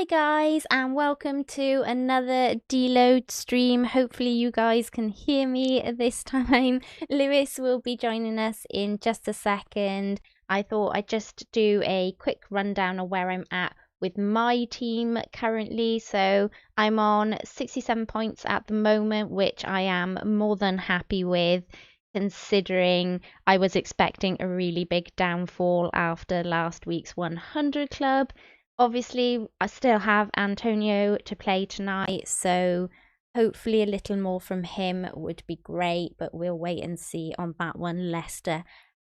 Hi guys, and welcome to another Deload stream. Hopefully you guys can hear me this time. Lewis will be joining us in just a second. I thought I'd just do a quick rundown of where I'm at with my team currently. So I'm on 67 points at the moment, which I am more than happy with, considering I was expecting a really big downfall after last week's 100 club. Obviously, I still have Antonio to play tonight, so hopefully a little more from him would be great, but we'll wait and see on that one. Leicester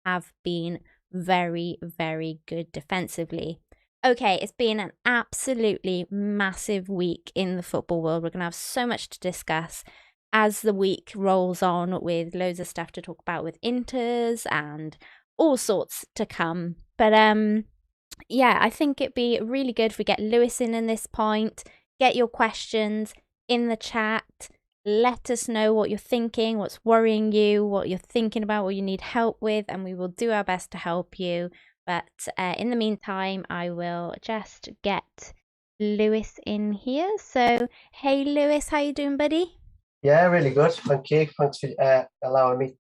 have been very, very good defensively. Okay, it's been an absolutely massive week in the football world. We're going to have so much to discuss as the week rolls on, with loads of stuff to talk about with Inters and all sorts to come. But yeah, I think it'd be really good if we get Lewis in this point. Get your questions in the chat. Let us know what you're thinking, what's worrying you, what you're thinking about, what you need help with, and we will do our best to help you. But in the meantime, I will just get Lewis in here. So, hey Lewis, how you doing, buddy? Yeah, really good. Thank you. Thanks for allowing me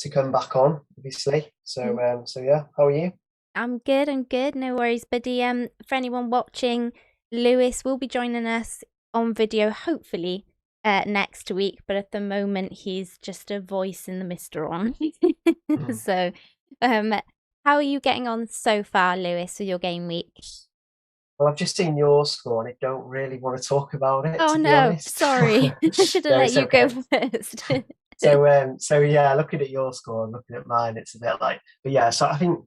to come back on, obviously. So yeah, how are you? I'm good, no worries, buddy. For anyone watching, Lewis will be joining us on video hopefully next week, but at the moment he's just a voice in the mister on. So how are you getting on so far, Lewis, with your game week? Well, I've just seen your score, and I don't really want to talk about it, Oh to be no, honest. sorry. I should have No, let it's you go okay. first. So yeah, looking at your score and looking at mine, it's a bit like, but yeah. So I think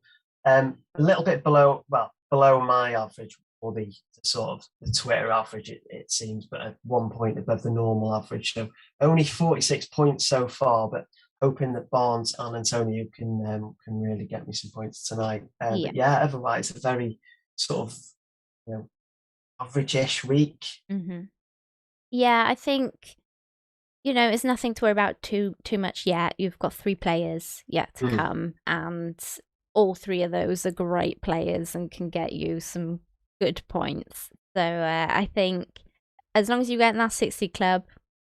a little bit below my average, or the sort of the Twitter average, it seems, but at 1 point above the normal average. So only 46 points so far, but hoping that Barnes and Antonio can really get me some points tonight. Yeah. But yeah, otherwise a very sort of, you know, average-ish week. Yeah, I think, it's nothing to worry about too much yet. You've got 3 players yet to Mm. come, and all 3 of those are great players and can get you some good points. So I think as long as you get in that 60 club,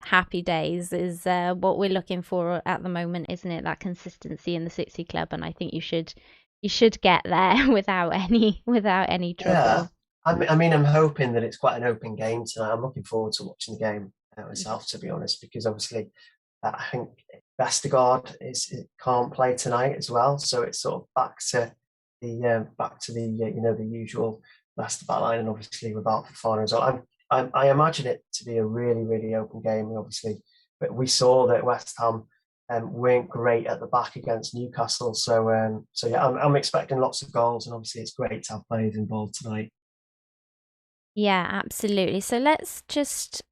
happy days is what we're looking for at the moment, isn't it? That consistency in the 60 club, and I think you should get there without any Yeah, trouble. I mean, I'm hoping that it's quite an open game tonight. I'm looking forward to watching the game myself, to be honest, because obviously I think Vestergaard can't play tonight as well, so it's sort of back to the the usual Leicester backline, and obviously without Fofana as well. I imagine it to be a really really open game, and obviously, but we saw that West Ham weren't great at the back against Newcastle. So yeah, I'm expecting lots of goals, and obviously it's great to have players involved tonight. Yeah, absolutely. So let's just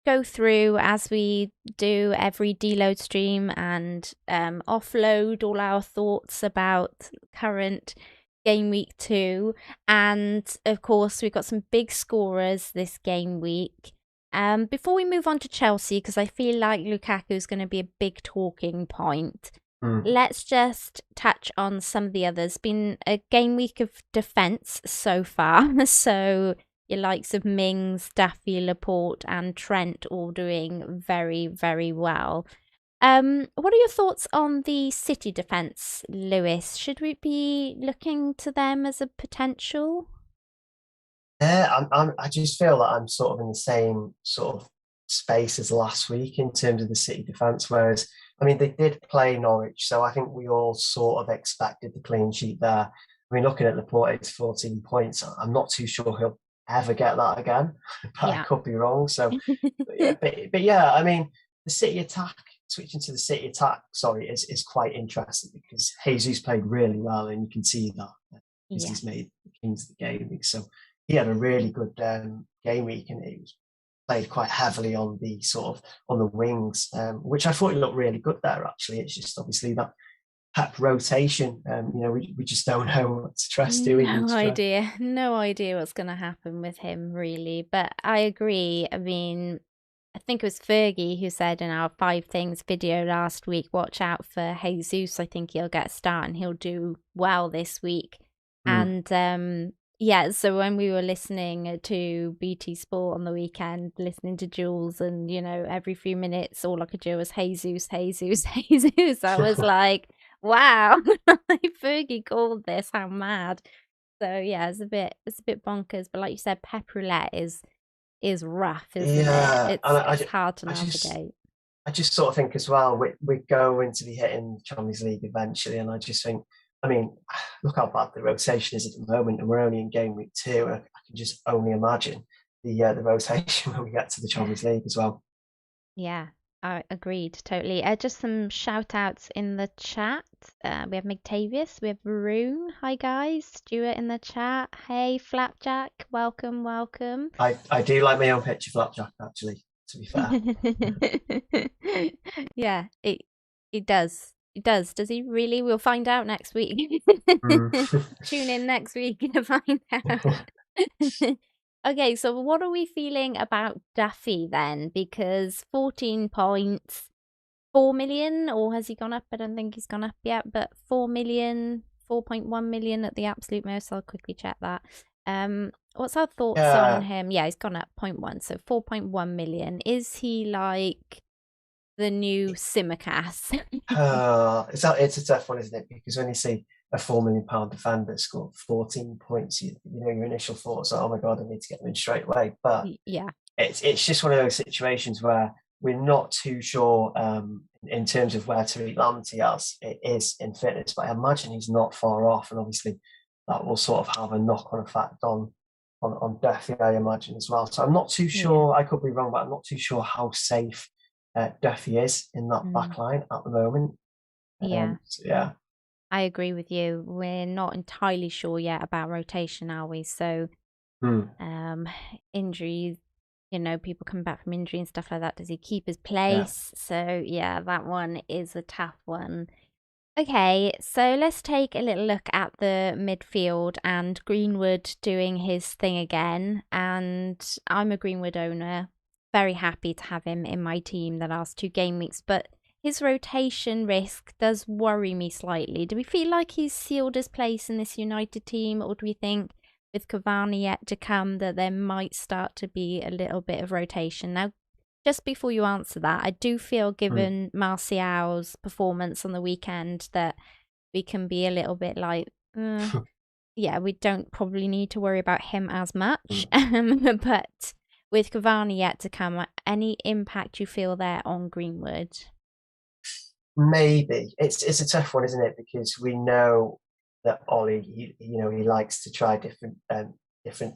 go through as we do every deload stream and offload all our thoughts about current game week 2. And of course, we've got some big scorers this game week. Before we move on to Chelsea, because I feel like Lukaku is going to be a big talking point, Mm. let's just touch on some of the others. Been a game week of defence so far. So your likes of Mings, Duffy, Laporte, and Trent all doing very, very well. What are your thoughts on the City defence, Lewis? Should we be looking to them as a potential? Yeah, I just feel that I'm sort of in the same sort of space as last week in terms of the City defence. Whereas, I mean, they did play Norwich, so I think we all sort of expected the clean sheet there. I mean, looking at Laporte's 14 points, I'm not too sure he'll ever get that again, but I Yeah. could be wrong. So, but yeah, I mean, the City attack, switching to the City attack, sorry, is quite interesting because Jesus played really well, and you can see that because Yeah. he's made the Kings of the game. So he had a really good game week, and he was played quite heavily on the sort of on the wings, which I thought he looked really good there. Actually, it's just obviously that Pep rotation. We just don't know what to trust, do we? No idea. No idea what's going to happen with him, really. But I agree. I mean, I think it was Fergie who said in our 5 things video last week, watch out for Jesus. I think he'll get a start and he'll do well this week. Mm. And Yeah, so when we were listening to BT Sport on the weekend, listening to Jules, and every few minutes, all I could do was Jesus, Jesus, Jesus. I was like, wow, like Fergie called this, how mad. So yeah, it's a bit bonkers. But like you said, pep roulette is rough, isn't it? Yeah, and It's hard to I just navigate. I just sort of think as well, we're going to be hitting the Champions League eventually, and I just think, I mean, look how bad the rotation is at the moment, and we're only in game week 2. I can just only imagine the rotation when we get to the Champions League as well. Yeah, I agreed totally. Just some shout outs in the chat. We have McTavius, we have Varun. Hi guys, Stuart in the chat. Hey Flapjack, welcome, welcome. I do like my own picture flapjack actually, to be fair. Yeah, it does. It does. Does he really? We'll find out next week. Mm. Tune in next week to find out. Okay, so what are we feeling about Duffy then? Because 14 points, 4 million, or has he gone up? I don't think he's gone up yet, but 4 million, 4.1 million at the absolute most. I'll quickly check that. What's our thoughts on Yeah, him? Yeah, he's gone up 0.1, so 4.1 million. Is he like the new Simicast? it's a tough one, isn't it? Because when you see a £4 million defender score 14 points, your initial thoughts are, oh my God, I need to get them in straight away. But Yeah. it's just one of those situations where we're not too sure in terms of where Tariq Lamptey is in fitness, but I imagine he's not far off, and obviously that will sort of have a knock-on effect on Duffy, I imagine as well. So I'm not too Yeah. sure. I could be wrong, but I'm not too sure how safe Duffy is in that Mm. back line at the moment. Yeah. So yeah. I agree with you. We're not entirely sure yet about rotation, are we? So, Hmm. um, injuries, people come back from injury and stuff like that. Does he keep his Yeah. place? So, yeah, that one is a tough one. Okay, so let's take a little look at the midfield and Greenwood doing his thing again. And I'm a Greenwood owner, very happy to have him in my team the last 2 game weeks, but his rotation risk does worry me slightly. Do we feel like he's sealed his place in this United team, or do we think with Cavani yet to come that there might start to be a little bit of rotation? Now, just before you answer that, I do feel, Hmm. given Martial's performance on the weekend, that we can be a little bit like, yeah, we don't probably need to worry about him as much. Hmm. But with Cavani yet to come, any impact you feel there on Greenwood? Maybe it's a tough one, isn't it? Because we know that Ollie, he likes to try different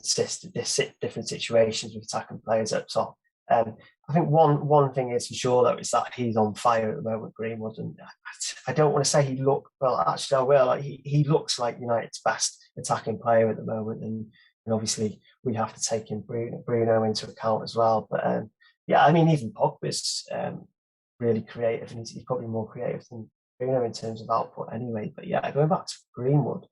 systems, different situations with attacking players up top. I think one thing is for sure though is that he's on fire at the moment, Greenwood, and I don't want to say he look well. Actually, I will. Like, he looks like United's best attacking player at the moment, and obviously we have to take in Bruno into account as well. But yeah, I mean even Pogba's really creative, and he's probably more creative than Bruno in terms of output anyway. But yeah, going back to Greenwood,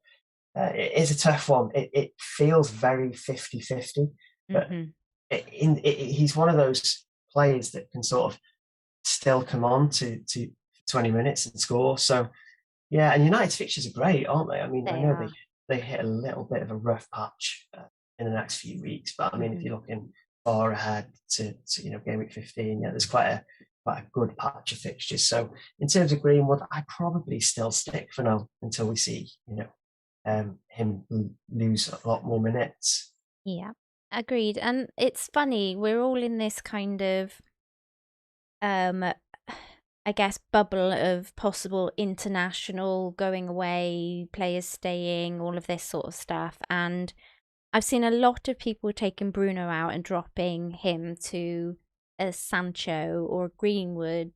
it is a tough one. It feels very 50-50, but Mm-hmm. he's one of those players that can sort of still come on to 20 minutes and score. So yeah, and United's fixtures are great, aren't they? I mean, I They know are. they hit a little bit of a rough patch in the next few weeks, but I mean, if Mm-hmm. you're looking far ahead to game week 15, yeah, there's quite a good patch of fixtures. So in terms of Greenwood, I probably still stick for now until we see him lose a lot more minutes. Yeah, agreed. And it's funny, we're all in this kind of um I guess bubble of possible international going away, players staying, all of this sort of stuff. And I've seen a lot of people taking Bruno out and dropping him to a Sancho or Greenwood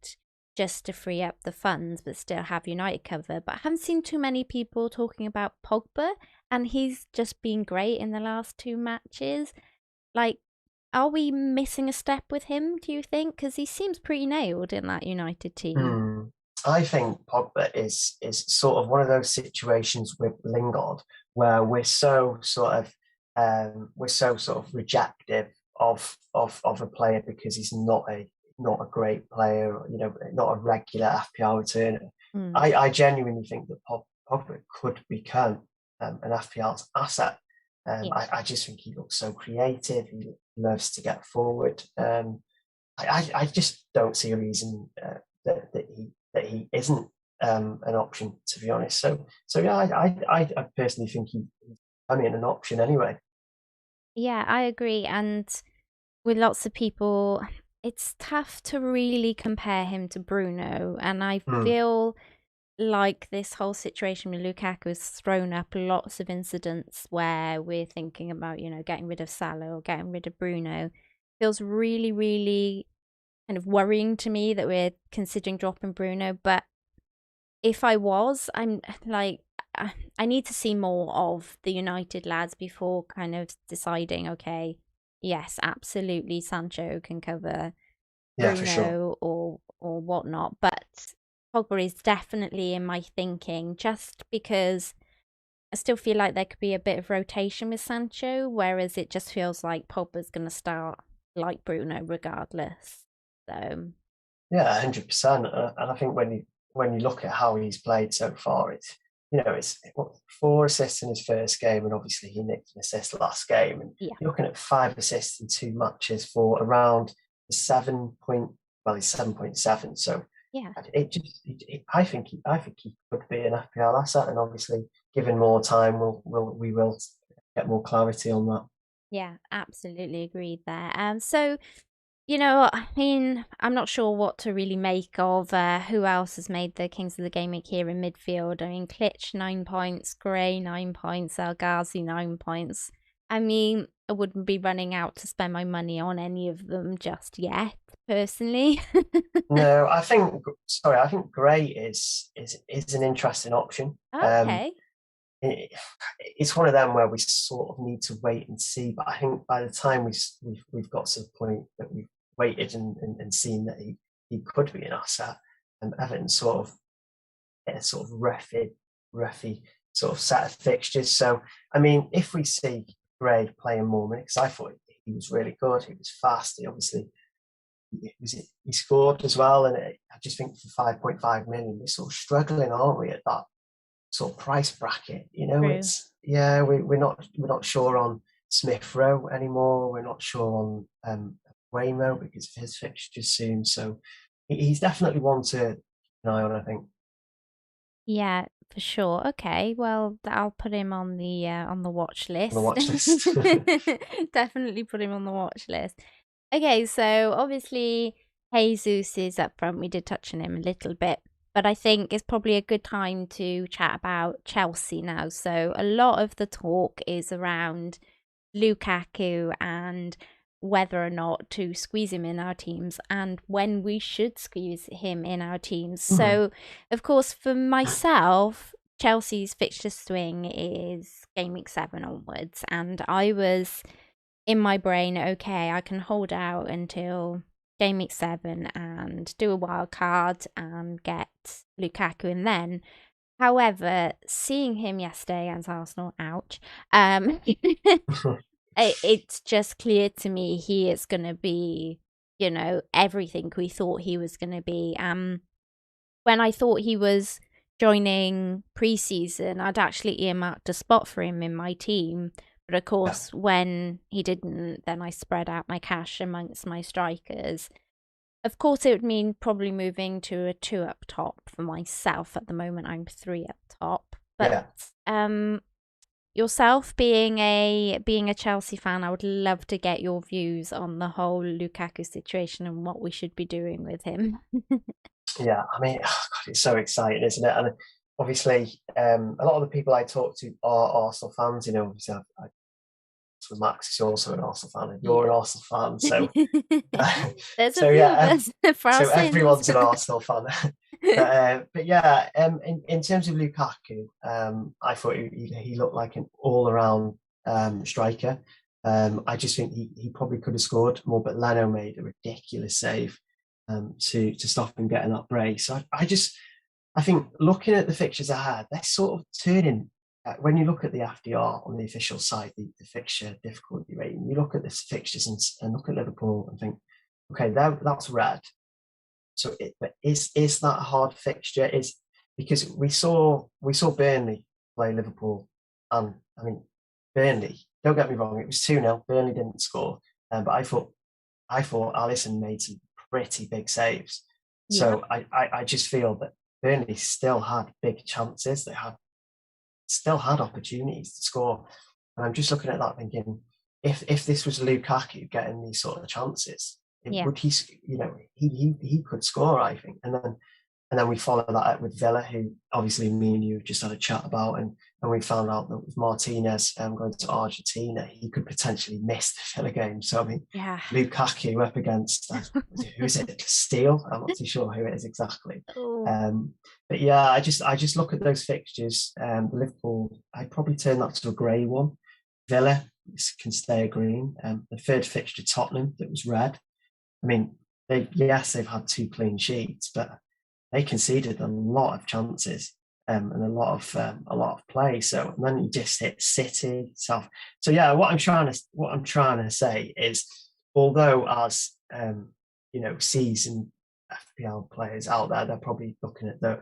just to free up the funds but still have United cover. But I haven't seen too many people talking about Pogba, and he's just been great in the last 2 matches. Like, are we missing a step with him, do you think? Because he seems pretty nailed in that United team. Hmm. I think Pogba is sort of one of those situations with Lingard where we're so sort of rejective of a player because he's not a great player, not a regular FPL returner. Mm. I genuinely think that Pogba could become an FPL's asset. I just think he looks so creative. He loves to get forward. I just don't see a reason that he isn't an option, to be honest. So yeah, I personally think he's an option anyway. Yeah, I agree. And with lots of people, it's tough to really compare him to Bruno. And I Mm. feel like this whole situation with Lukaku has thrown up lots of incidents where we're thinking about, getting rid of Salah or getting rid of Bruno. Feels really, really kind of worrying to me that we're considering dropping Bruno. But if I was, I'm like, I need to see more of the United lads before kind of deciding, okay, yes, absolutely, Sancho can cover Yeah, for sure. Bruno or whatnot. But Pogba is definitely in my thinking just because I still feel like there could be a bit of rotation with Sancho, whereas it just feels like Pogba's going to start like Bruno regardless. So, Yeah, 100%. And I think when you look at how he's played so far, it's what, 4 assists in his first game, and obviously he nicked an assist last game. And yeah, you're looking at 5 assists in 2 matches for around the 7 point. Well, he's 7.7. So yeah. I think he could be an FPL asset, and obviously, given more time, we will get more clarity on that. Yeah, absolutely agreed there. So I mean, I'm not sure what to really make of who else has made the Kings of the Game Week here in midfield. I mean, Klitsch 9 points, Gray 9 points, El Ghazi 9 points. I mean, I wouldn't be running out to spend my money on any of them just yet, personally. No, I think Gray is an interesting option. Okay. It, it's one of them where we sort of need to wait and see. But I think by the time we've got to the point that we've waited and seen that he could be an asset, and Everton sort of get a sort of roughy sort of set of fixtures. So I mean, if we see Gray playing more minutes, I thought he was really good. He was fast. He obviously he scored as well, and I just think for 5.5 million, we're sort of struggling, aren't we, at that sort of price bracket? True. It's we're not sure on Smith Rowe anymore. We're not sure on Waymo because of his fixtures soon. So he's definitely one to keep an eye on, I think, Yeah, for sure. Okay, well, I'll put him on the watch on the list. watch list. Definitely put him on the watch list. Okay, so obviously Jesus is up front. We did touch on him a little bit, but I think it's probably a good time to chat about Chelsea now. So a lot of the talk is around Lukaku and whether or not to squeeze him in our teams and when we should squeeze him in our teams. Mhm. So, of course, for myself, Chelsea's fixture swing is game week 7 onwards, and I was in my brain, okay, I can hold out until game week 7 and do a wild card and get Lukaku in then. However, seeing him yesterday against Arsenal, ouch, it's just clear to me he is going to be, everything we thought he was going to be. When I thought he was joining preseason, I'd actually earmarked a spot for him in my team. But of Yeah, course, when he didn't, then I spread out my cash amongst my strikers. Of course, it would mean probably moving to a 2 up top for myself. At the moment, I'm 3 up top. But yeah. yourself being a Chelsea fan, I would love to get your views on the whole Lukaku situation and what we should be doing with him. Yeah, I mean, oh God, it's so exciting, isn't it? And obviously, a lot of the people I talk to are Arsenal fans. Obviously, Max is also an Arsenal fan, and you're Yeah. an Arsenal fan. So, There's a so few of yeah, us for our so sins. everyone's an Arsenal fan. But yeah, in terms of Lukaku, I thought he looked like an all-around striker. I just think he probably could have scored more, but Leno made a ridiculous save to stop him getting that brace. So I think looking at the fixtures ahead, they're sort of turning. When you look at the FDR on the official side, the fixture difficulty rating, you look at the fixtures and look at Liverpool and think, okay, that's red. So, but is that a hard fixture? Is because we saw Burnley play Liverpool, and I mean Burnley don't get me wrong, it was 2-0. Burnley didn't score, but I thought Alisson made some pretty big saves. Yeah. So I just feel that Burnley still had big chances. They still had opportunities to score. And I'm just looking at that thinking, if this was Lukaku getting these sort of chances, Yeah. would he could score, I think. And then we follow that up with Villa, who obviously me and you have just had a chat about, and we found out that with Martinez going to Argentina, he could potentially miss the Villa game. So I mean, Yeah. Lukaku up against who is it? Steele? I'm not too sure who it is exactly. Oh. But yeah, I just look at those fixtures. Liverpool, I'd probably turn that to a grey one. Villa can stay a green. The third fixture, Tottenham, that was red. I mean, they've had 2 clean sheets, but they conceded a lot of chances and a lot of play. So and then you just hit City, South. So yeah, what I'm trying to say is, although as seasoned FPL players out there, they're probably looking at that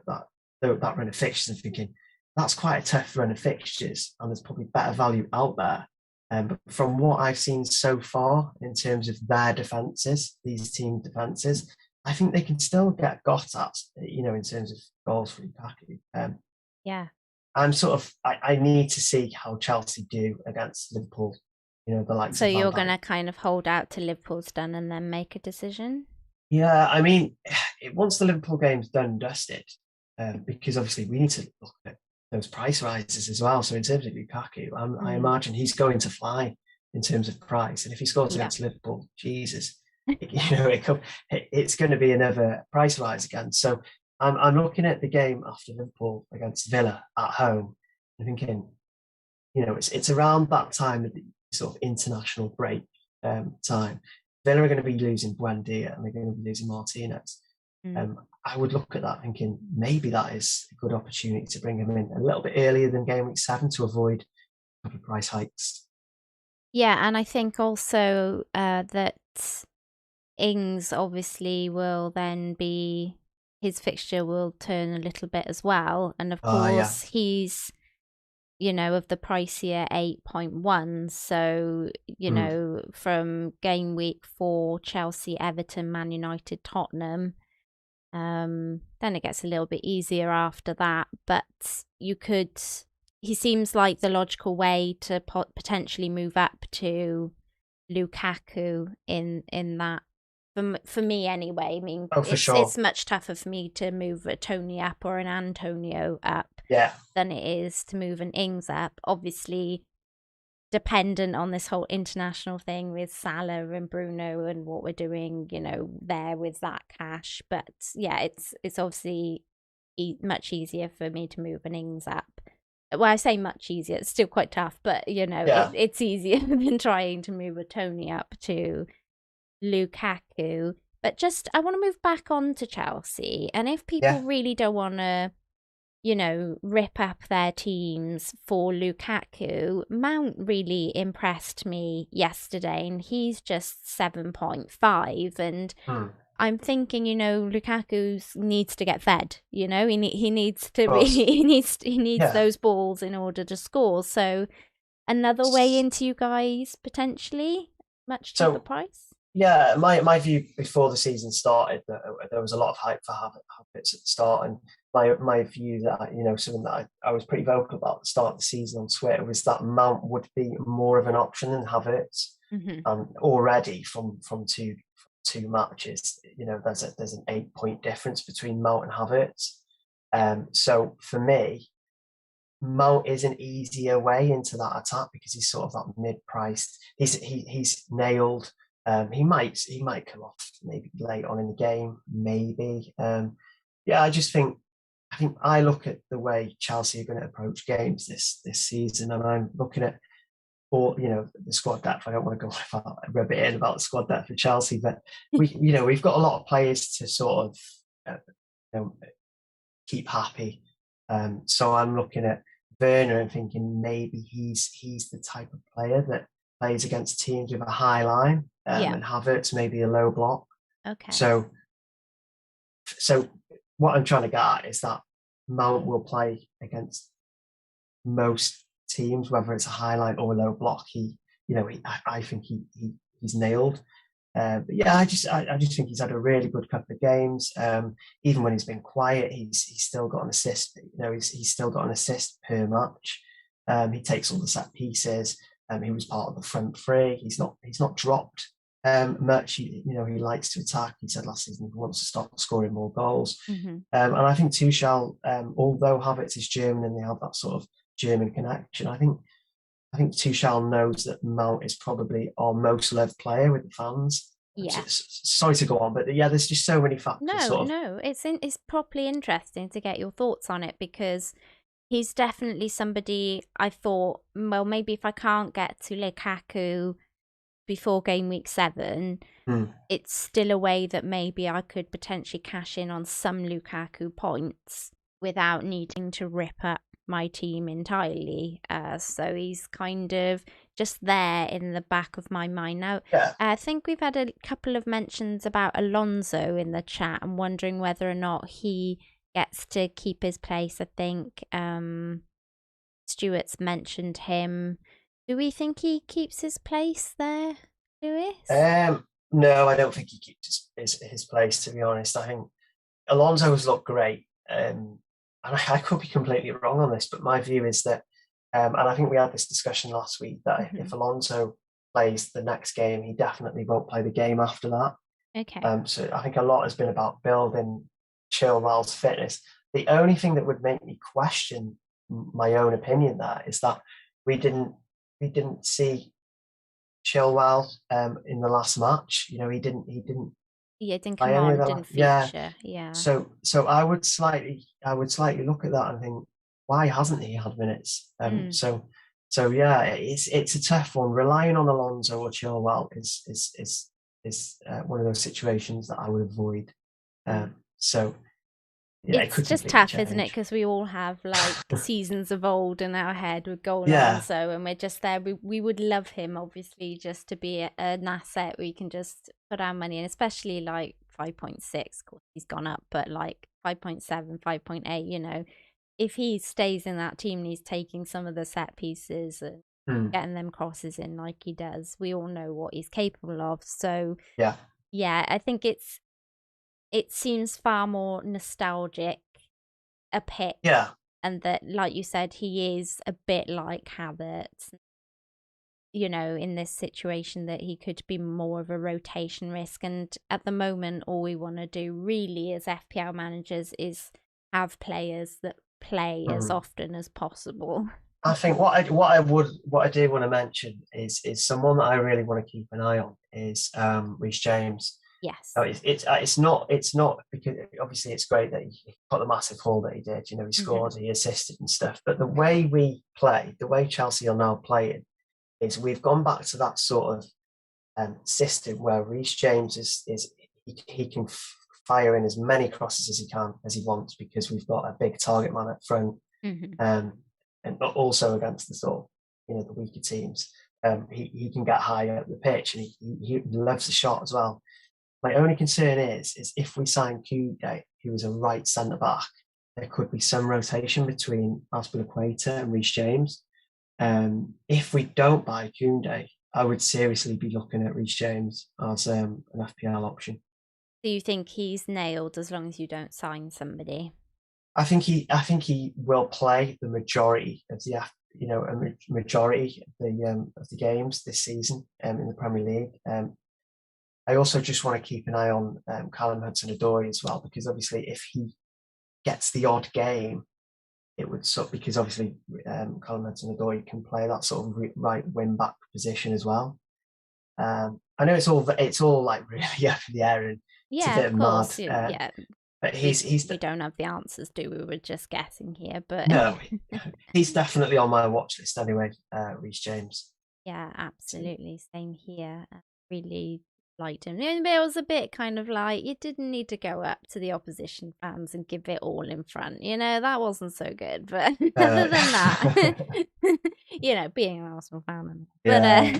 run of fixtures and thinking that's quite a tough run of fixtures, and there's probably better value out there. But from what I've seen so far in terms of their defences, these team defences, I think they can still get got at, in terms of goals for Lukaku. Yeah. I need to see how Chelsea do against Liverpool. The likes So of Van you're Dijk. going to kind of hold out till Liverpool's done and then make a decision? Yeah, I mean, once the Liverpool game's done and dusted, because obviously we need to look at those price rises as well. So in terms of Lukaku, I imagine he's going to fly in terms of price. And if he scores against Liverpool, Jesus, it's going to be another price rise again. So I'm looking at the game after Liverpool against Villa at home and thinking, it's around that time of the sort of international break time. Villa are going to be losing Buendia and they're going to be losing Martinez. I would look at that thinking maybe that is a good opportunity to bring him in a little bit earlier than game week 7 to avoid a couple of price hikes. Yeah, and I think also that Ings obviously will then be, his fixture will turn a little bit as well. And of course, he's, of the pricier 8.1. So, from game week 4, Chelsea, Everton, Man United, Tottenham. Then it gets a little bit easier after that. But he seems like the logical way to potentially move up to Lukaku in that. For me anyway. I mean, it's much tougher for me to move a Tony up or an Antonio up than it is to move an Ings up. Obviously, dependent on this whole international thing with Salah and Bruno and what we're doing, there with that cash. But yeah, it's obviously much easier for me to move an Ings up. Well, I say much easier. It's still quite tough, but it's easier than trying to move a Tony up to Lukaku. But I want to move back on to Chelsea, and if people really don't want to rip up their teams for Lukaku, Mount really impressed me yesterday, and he's just 7.5, and I'm thinking, Lukaku needs to get fed. He needs to be, he needs those balls in order to score. So another way into you guys potentially much cheaper price. Yeah, my view before the season started that there was a lot of hype for Havertz at the start, and my view that something that I was pretty vocal about at the start of the season on Twitter was that Mount would be more of an option than Havertz. Already from two matches, there's an 8-point difference between Mount and Havertz. So for me, Mount is an easier way into that attack because he's sort of that mid-priced. He's nailed. He might come off maybe late on in the game, maybe. I think I look at the way Chelsea are going to approach games this season, and I'm looking at the squad depth. I don't want to go rub it in about the squad depth for Chelsea, but we've got a lot of players to sort of keep happy. So I'm looking at Werner and thinking maybe he's the type of player that plays against teams with a high line, and Havertz maybe a low block. Okay. So what I'm trying to get at is that Mount will play against most teams, whether it's a highlight or a low block. I think he's nailed. But yeah, I just think he's had a really good couple of games. Even when he's been quiet, he's still got an assist. He's still got an assist per match. He takes all the set pieces. He was part of the front three. He's not dropped much. He likes to attack. He said last season he wants to start scoring more goals. Mm-hmm. And I think Tuchel, although Havertz is German and they have that sort of German connection, I think Tuchel knows that Mount is probably our most loved player with the fans. Yeah. Sorry to go on, but yeah, there's just so many factors. No, it's properly interesting to get your thoughts on it, because he's definitely somebody I thought, well, maybe if I can't get to Lukaku before game week 7, it's still a way that maybe I could potentially cash in on some Lukaku points without needing to rip up my team entirely. So he's kind of just there in the back of my mind now. I think we've had a couple of mentions about Alonso in the chat. I'm wondering whether or not he gets to keep his place. I think Stuart's mentioned him. Do we think he keeps his place there, Lewis? No, I don't think he keeps his place, to be honest. I think Alonso's looked great. And I could be completely wrong on this, but my view is that, and I think we had this discussion last week, that if Alonso plays the next game, he definitely won't play the game after that. Okay. So I think a lot has been about building Chilwell's fitness. The only thing that would make me question my own opinion there is that we didn't see Chilwell in the last match. He didn't. Yeah, didn't come on, didn't feature. Yeah. So I would slightly look at that and think, why hasn't he had minutes? So yeah, it's a tough one. Relying on Alonso or Chilwell is one of those situations that I would avoid. So yeah, it's just tough, isn't it? Because we all have like seasons of old in our head with Alonso, and we're just there. We would love him, obviously, just to be an asset we can just put our money in, especially like 5.6. Of course, he's gone up, but like 5.7, 5.8. If he stays in that team and he's taking some of the set pieces and getting them crosses in like he does, we all know what he's capable of. So yeah, I think it seems far more nostalgic a pick. Yeah. And that, like you said, he is a bit like Havertz, in this situation, that he could be more of a rotation risk. And at the moment, all we want to do really as FPL managers is have players that play as often as possible. I think what I do want to mention is someone that I really want to keep an eye on is Reece James. Yes. It's not because obviously it's great that he got the massive haul that he did. He scored, he assisted and stuff. But the way we play, the way Chelsea are now playing, is we've gone back to that sort of system where Reece James he can fire in as many crosses as he wants, because we've got a big target man up front, and also against the sort of the weaker teams. He can get higher up the pitch, and he loves the shot as well. My only concern is if we sign Koundé, who is a right centre back, there could be some rotation between Azpilicueta and Reece James. If we don't buy Koundé, I would seriously be looking at Reece James as an FPL option. Do you think he's nailed as long as you don't sign somebody? I think he will play the majority of the majority of the games this season in the Premier League. I also just want to keep an eye on Callum Hudson-Odoi as well, because obviously if he gets the odd game, it would because obviously Callum Hudson-Odoi can play that sort of right wing back position as well. I know it's all like really up in the air, and it's a bit of course, mad. But we don't have the answers, do we? We're just guessing here, but no, he's definitely on my watch list anyway. Reece James. Yeah, absolutely, same here. Really liked him. But it was a bit kind of like, you didn't need to go up to the opposition fans and give it all in front. That wasn't so good. But other than that, being an Arsenal fan. Yeah.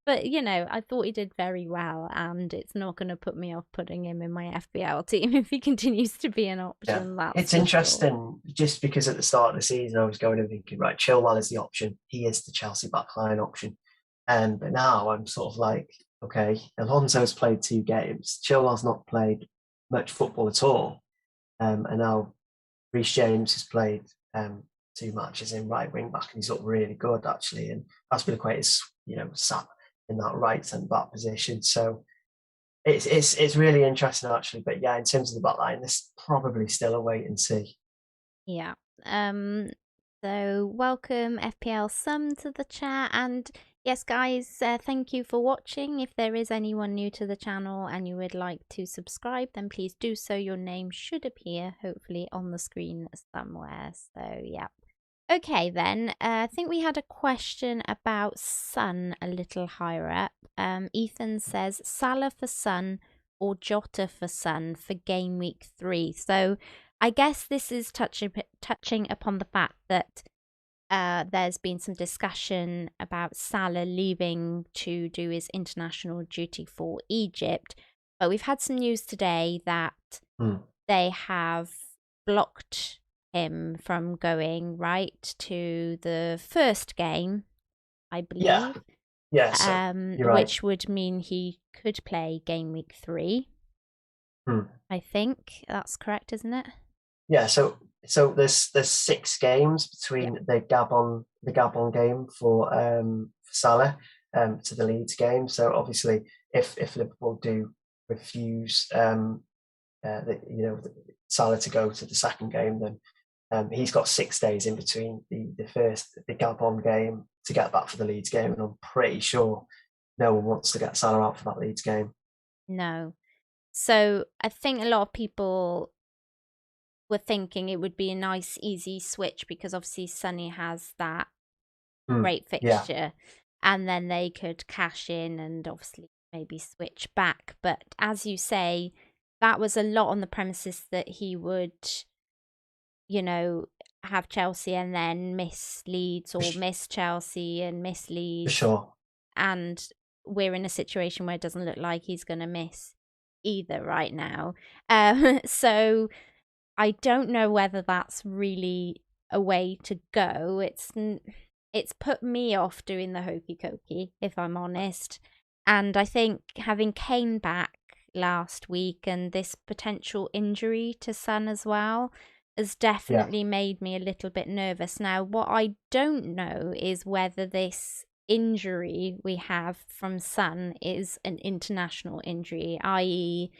But, I thought he did very well, and it's not going to put me off putting him in my FPL team if he continues to be an option. That's It's for interesting just because at the start of the season I was going and thinking, right, Chilwell is the option. He is the Chelsea backline option. But now I'm sort of like, okay, Alonso's played 2 games. Chilwell's not played much football at all. And now Reece James has played 2 matches in right wing back, and he's looked really good actually. And Aspilicueta is, sat in that right centre back position. So it's really interesting actually. But yeah, in terms of the back line, this probably still a wait and see. Yeah. So welcome FPL Sum to the chat, and yes guys, thank you for watching. If there is anyone new to the channel and you would like to subscribe, then please do so. Your name should appear hopefully on the screen somewhere. So yeah. Okay then, I think we had a question about Son a little higher up. Ethan says Salah for Son or Jota for Son for game week 3. So I guess this is touching upon the fact that there's been some discussion about Salah leaving to do his international duty for Egypt. But we've had some news today that they have blocked him from going right to the first game, I believe. Yeah. So you're right. Which would mean he could play game week 3. I think that's correct, isn't it? Yeah. So there's 6 games between the Gabon game for Salah to the Leeds game. So obviously, if Liverpool do refuse Salah to go to the second game, then he's got 6 days in between the Gabon game to get back for the Leeds game, and I'm pretty sure no one wants to get Salah out for that Leeds game. No. So I think a lot of people were thinking it would be a nice, easy switch because obviously Sonny has that great fixture, and then they could cash in and obviously maybe switch back. But as you say, that was a lot on the premises that he would, have Chelsea and then miss Leeds, or miss Chelsea and miss Leeds. For sure. And we're in a situation where it doesn't look like he's going to miss either right now. So I don't know whether that's really a way to go. It's put me off doing the hokey cokey, if I'm honest. And I think having Kane back last week and this potential injury to Son as well has definitely made me a little bit nervous. Now, what I don't know is whether this injury we have from Son is an international injury, i.e.,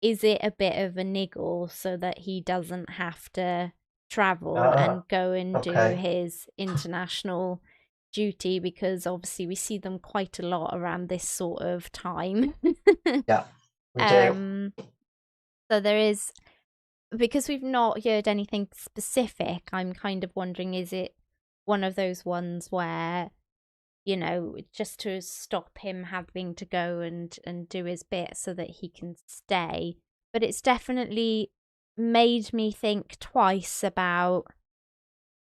is it a bit of a niggle so that he doesn't have to travel and go and do his international duty, because obviously we see them quite a lot around this sort of time. Yeah, we do. So there is, because we've not heard anything specific, I'm kind of wondering, is it one of those ones where, just to stop him having to go and do his bit so that he can stay? But it's definitely made me think twice about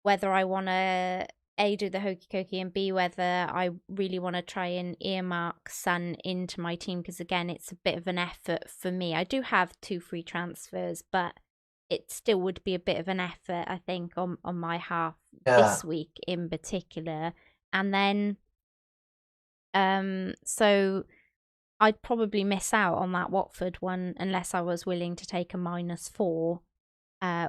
whether I want to A, do the hokey cokey, and B, whether I really want to try and earmark Son into my team, because again, it's a bit of an effort for me. I do have 2 free transfers, but it still would be a bit of an effort, I think, on my half this week in particular. And then so I'd probably miss out on that Watford one unless I was willing to take a -4,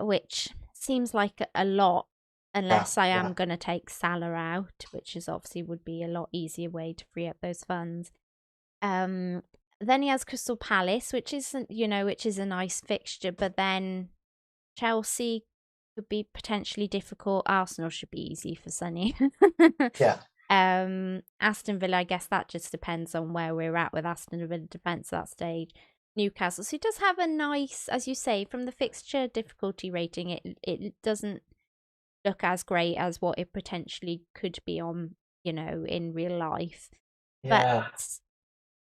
which seems like a lot, unless I am going to take Salah out, which is obviously would be a lot easier way to free up those funds. Then he has Crystal Palace, which is a nice fixture, but then Chelsea could be potentially difficult. Arsenal should be easy for Sonny. Aston Villa, I guess that just depends on where we're at with Aston Villa defence at that stage. Newcastle, so he does have a nice, as you say, from the fixture difficulty rating, it doesn't look as great as what it potentially could be on, in real life. But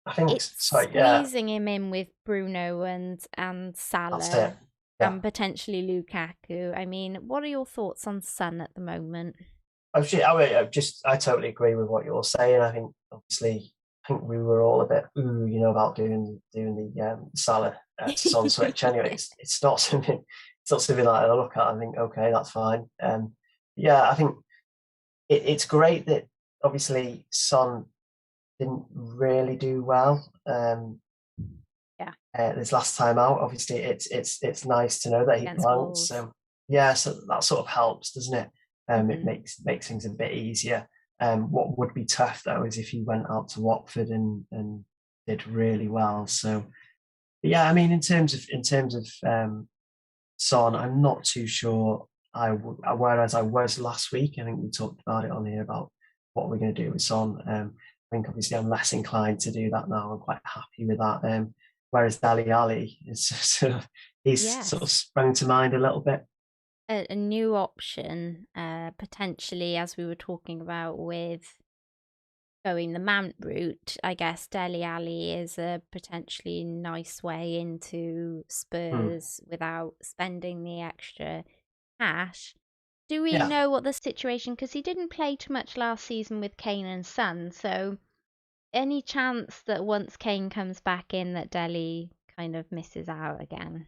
I think It's so. Yeah, squeezing him in with Bruno and that's it. Salah Yeah. and potentially Lukaku. I mean, what are your thoughts on Son at the moment? I totally agree with what you're saying. I think obviously, I think we were all a bit about doing the Salah to Son switch. Anyway, it's not something that I look at. I think okay, that's fine. Yeah, I think it's great that obviously Son didn't really do well. Yeah, This last time out, obviously, it's nice to know that he against blanked. Wolves. So yeah, so that sort of helps, doesn't it? It Hmm. makes things a bit easier. What would be tough though is if he went out to Watford and did really well. So but yeah, I mean, in terms of Son, I'm not too sure. Whereas I was last week. I think we talked about it on here about what we're going to do with Son. I think obviously I'm less inclined to do that now. I'm quite happy with that. Whereas Dali Ali is he's sort of Yes. sprung to mind a little bit. A new option, potentially, as we were talking about with going the Mount route. I guess Dele Alli is a potentially nice way into Hmm. Spurs without spending the extra cash. Do we Yeah, know what the situation? Because he didn't play too much last season with Kane and Son. So any chance that once Kane comes back in, that Dele kind of misses out again?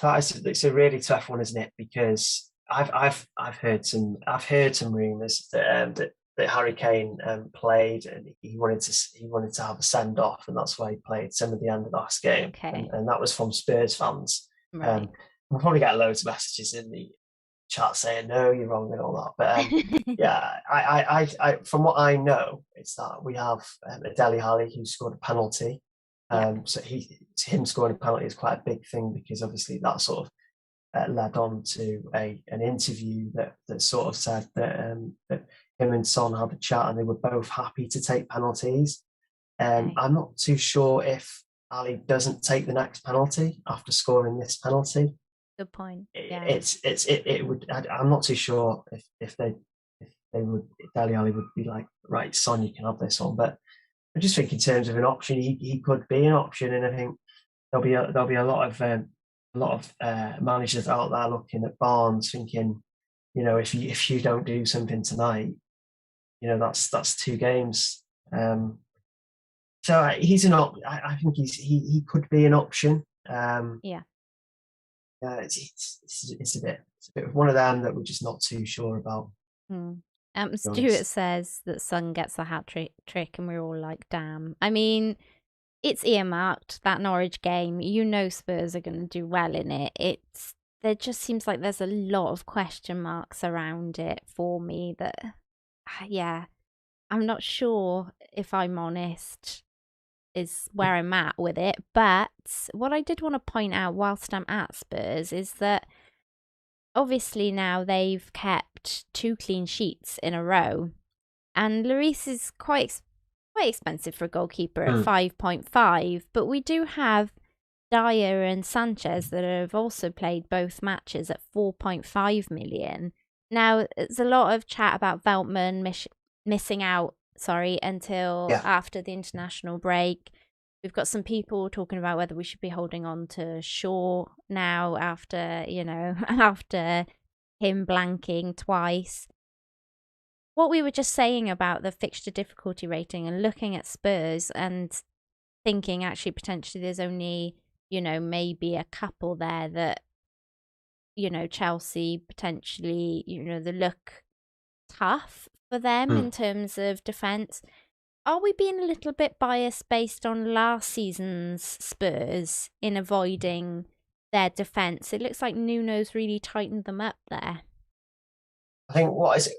it's a really tough one, isn't it? Because I've heard some rumours that Harry Kane played and he wanted to have a send off, and that's why he played some of the end of the last game, Okay, and that was from Spurs fans. right. We'll probably get loads of messages in the chat saying no, you're wrong and all that, but yeah, from what I know, it's that we have a Deli Alley who scored a penalty. Yeah. So him scoring a penalty is quite a big thing because obviously that sort of led on to an interview that sort of said that him and Son had a chat and they were both happy to take penalties. Okay. I'm not too sure if Ali doesn't take the next penalty after scoring this penalty. Good point. Yeah. It would. I'm not too sure if they would if Dali Ali would be like, right, Son, you can have this one. But I just think in terms of an option, he could be an option, and I think there'll be a lot of managers out there looking at Barnes, thinking, if you don't do something tonight, that's 2 games. So he's an op. I think he could be an option. Yeah. It's a bit of one of them that we're just not too sure about, Hmm. to be Stuart honest. says that Son gets the hat trick, and we're all like, damn. I mean, it's earmarked, that Norwich game. You know Spurs are going to do well in it. There just seems like there's a lot of question marks around it for me that, yeah, I'm not sure, if I'm honest, is where I'm at with it. But what I did want to point out whilst I'm at Spurs is that obviously now they've kept 2 clean sheets in a row, and Lloris is quite expensive for a goalkeeper at Mm. 5.5. But we do have Dyer and Sanchez that have also played both matches at 4.5 million. Now, there's a lot of chat about Veltman missing out, until Yeah, after the international break. We've got some people talking about whether we should be holding on to Shaw now after, after him blanking twice. What we were just saying about the fixture difficulty rating and looking at Spurs and thinking actually potentially there's only, maybe a couple there that, Chelsea potentially, they look tough for them mm. in terms of defence. Are we being a little bit biased based on last season's Spurs in avoiding their defence? It looks like Nuno's really tightened them up there. I think what is it?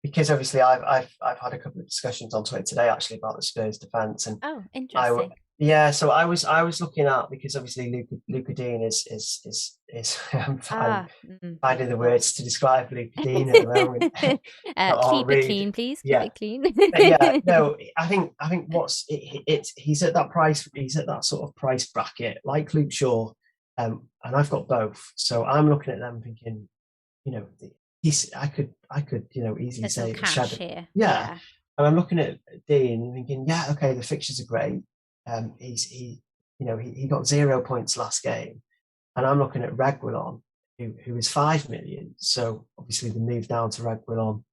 Because obviously I've had a couple of discussions on Twitter today actually about the Spurs defence, and Oh, I interesting. yeah, so I was looking at, because obviously Luca Dean is I'm Ah, finding the words to describe Luca Dean at the moment. I'll keep it read. clean, please. Keep Yeah, it clean. but yeah, no, I think he's at that price. He's at that sort of price bracket, like Luke Shaw, and I've got both. So I'm looking at them thinking, you know, I could easily There's some say cash Shadow. here. Yeah, Yeah. and I'm looking at Dean and thinking, yeah, okay, the fixtures are great. he got 0 points last game, and I'm looking at Reguilon, who is 5 million. So obviously the move down to Reguilon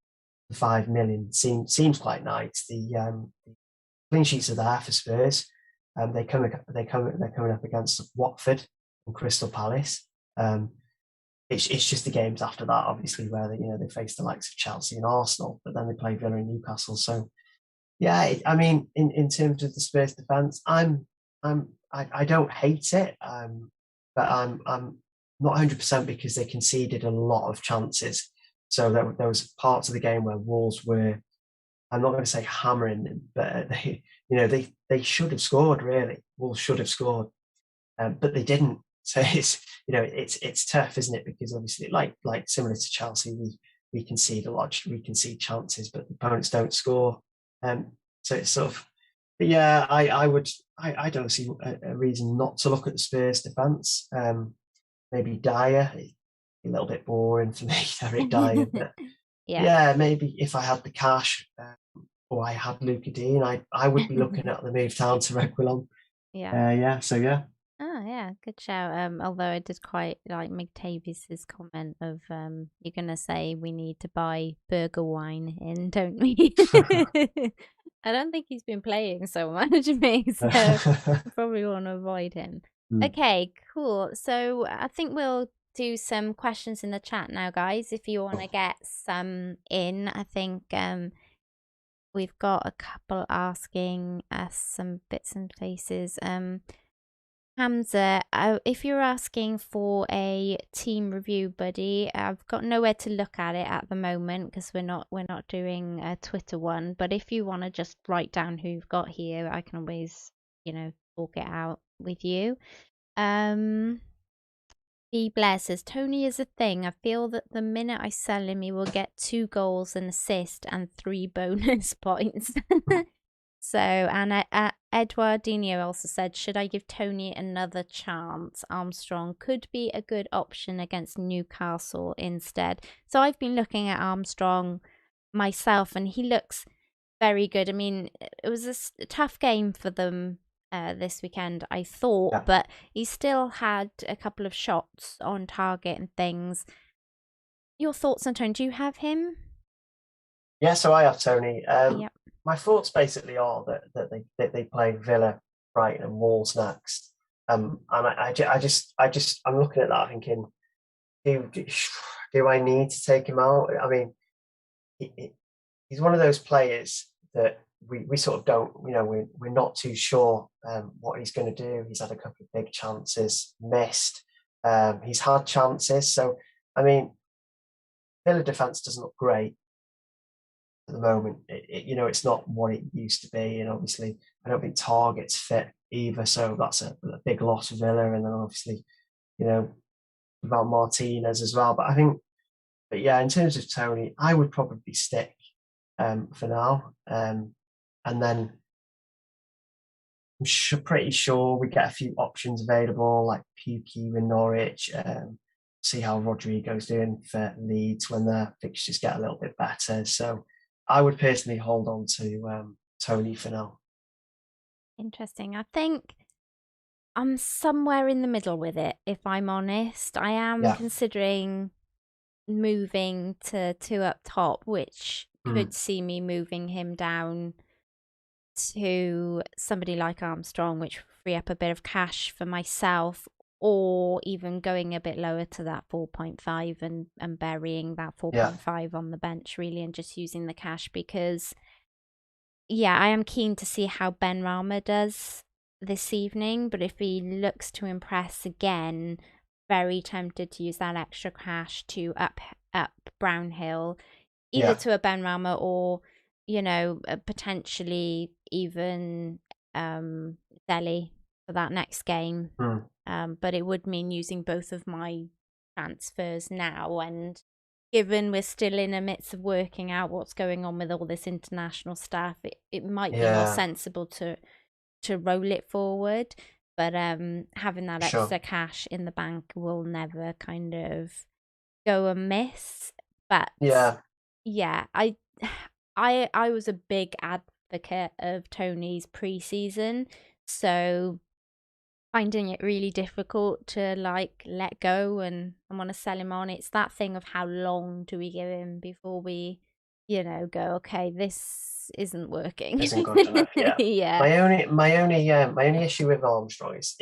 for 5 million seems quite nice. The clean sheets are there for Spurs. They're coming up against Watford and Crystal Palace. It's just the games after that, obviously, where they face the likes of Chelsea and Arsenal, but then they play Villa and Newcastle. So yeah, I mean, in terms of the Spurs defense, I don't hate it, but I'm not 100% because they conceded a lot of chances. So there was parts of the game where Wolves were, I'm not going to say hammering them, but they should have scored. Really, Wolves should have scored, but they didn't. So it's tough, isn't it? Because obviously, like similar to Chelsea, we concede a lot, we concede chances, but the opponents don't score. So it's sort of, but yeah, I don't see a reason not to look at the Spurs defence. Maybe Dyer, a little bit boring for me, Eric Dyer, but yeah, maybe if I had the cash or I had Luka Dean, I would be looking at the move down to Reguilon. Yeah. So yeah. Oh yeah, good shout. Although I did quite like McTavies's comment of you're gonna say we need to buy burger wine in, don't we? I don't think he's been playing so much, me, so I probably want to avoid him. Okay, cool. So I think we'll do some questions in the chat now, guys. If you want to get some in, I think we've got a couple asking us some bits and places. Hamza, if you're asking for a team review, buddy, I've got nowhere to look at it at the moment because we're not doing a Twitter one. But if you want to just write down who you've got here, I can always, talk it out with you. B. Blair says, Tony is a thing. I feel that the minute I sell him, he will get 2 goals, an assist, and 3 bonus points. So, and Eduardino also said, should I give Tony another chance? Armstrong could be a good option against Newcastle instead. So I've been looking at Armstrong myself, and he looks very good. I mean, it was a tough game for them this weekend, I thought, but he still had a couple of shots on target and things. Your thoughts on Tony? Do you have him? Yeah, so I have Tony. Yep. My thoughts basically are that they play Villa, Brighton, and Wolves next. And I'm looking at that thinking, do I need to take him out? I mean, he's one of those players that we sort of don't, we're not too sure what he's going to do. He's had a couple of big chances missed. He's had chances, so I mean, Villa defense doesn't look great at the moment. It's not what it used to be, and obviously I don't think Target's fit either, so that's a big loss for Villa. And then obviously, about Martinez as well. But yeah, in terms of Tony, I would probably stick for now, and then I'm pretty sure we get a few options available like Pukki in Norwich. See how Rodrigo's doing for Leeds when their fixtures get a little bit better. So I would personally hold on to Tony for now. Interesting. I think I'm somewhere in the middle with it, if I'm honest. I am considering moving to 2 up top, which could see me moving him down to somebody like Armstrong, which would free up a bit of cash for myself, or even going a bit lower to that 4.5 and burying that 4.5 on the bench, really, and just using the cash because, I am keen to see how Benrahma does this evening, but if he looks to impress again, very tempted to use that extra cash to up Brownhill, either to a Benrahma or, potentially even Dele for that next game. But it would mean using both of my transfers now, and given we're still in the midst of working out what's going on with all this international stuff, it might be more sensible to roll it forward. But having that extra cash in the bank will never kind of go amiss. But I was a big advocate of Tony's pre-season, So finding it really difficult to like let go and want to sell him on. It's that thing of how long do we give him before we, go, okay, this isn't working. Isn't good enough. Yeah. Yeah. My only issue with Armstrong is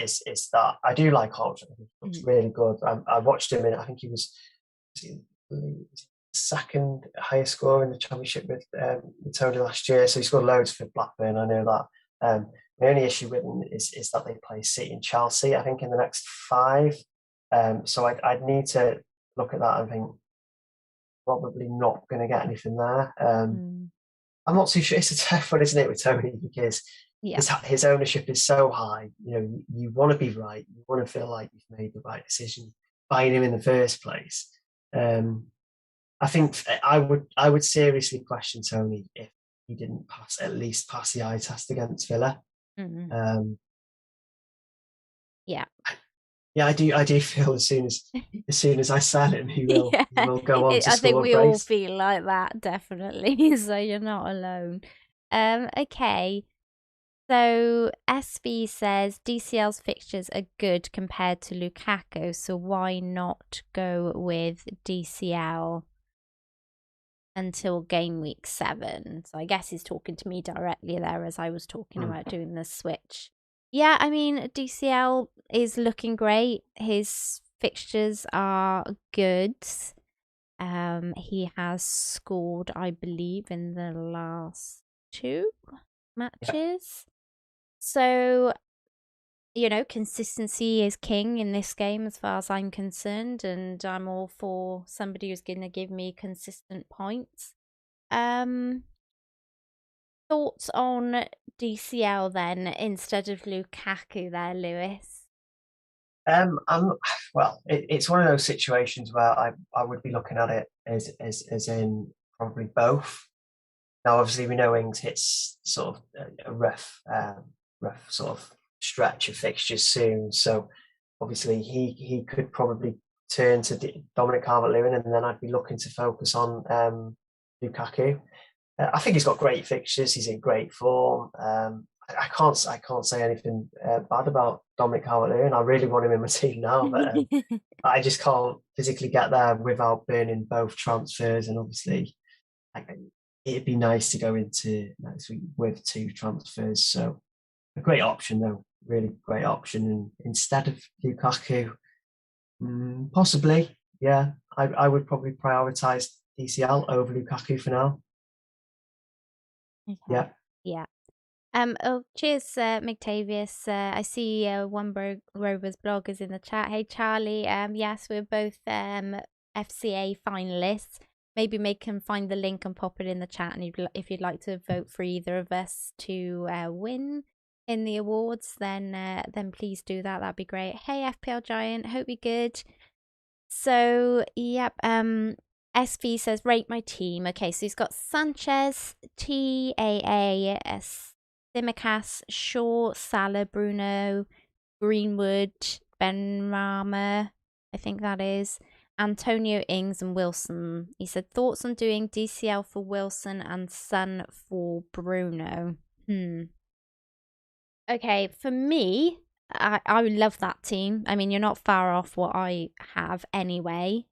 that I do like Armstrong. He looks Mhm. really good. I watched him in. I think he was second highest score in the championship with Tony last year. So he scored loads for Blackburn. I know that. My only issue with him is that they play City and Chelsea, I think, in the next five. So I'd need to look at that and think probably not going to get anything there. Mm. I'm not too sure. It's a tough one, isn't it, with Tony, because Yeah. his ownership is so high. You want to be right. You want to feel like you've made the right decision buying him in the first place. Um, I think I would seriously question Tony if he didn't at least pass the eye test against Villa. Mhm. Um, Yeah. yeah, I do feel as soon as I sell him, he will Yeah. he will go on to I think score we all brace. feel like that, definitely. So you're not alone. Okay. So SB says DCL's fixtures are good compared to Lukaku, so why not go with DCL until game week 7? So I guess he's talking to me directly there as I was talking about doing the switch. Yeah, I mean, DCL is looking great. His fixtures are good. He has scored, I believe, in the last 2 Yeah. matches. So, consistency is king in this game as far as I'm concerned, and I'm all for somebody who's going to give me consistent points. Um, Thoughts on DCL then instead of Lukaku there, Lewis? I'm well. It's one of those situations where I would be looking at it as in probably both. Now, obviously, we know Ings hits sort of a rough sort of stretch of fixtures soon. So, obviously, he could probably turn to Dominic Calvert-Lewin, and then I'd be looking to focus on Lukaku. I think he's got great fixtures. He's in great form. I can't say anything bad about Dominic Calvert-Lewin. I really want him in my team now, but I just can't physically get there without burning both transfers. And obviously, like, it'd be nice to go into next week with 2 transfers. So a great option, though. Really great option. And instead of Lukaku, possibly, yeah, I would probably prioritise DCL over Lukaku for now. Okay. Yeah. Yeah. Oh, cheers, McTavius. I see One Rover's blog is in the chat. Hey, Charlie. Yes, we're both FCA finalists. Maybe make him find the link and pop it in the chat. And if you'd like to vote for either of us to win in the awards, then please do that. That'd be great. Hey, FPL Giant. Hope you're good. So, yep. SV says rate my team. Okay, so he's got Sanchez, TAAS, Simicast, Shaw, Salah, Bruno, Greenwood, Benrahma, I think that is, Antonio Ings, and Wilson. He said thoughts on doing DCL for Wilson and Son for Bruno. Okay, for me, I love that team. I mean, you're not far off what I have anyway.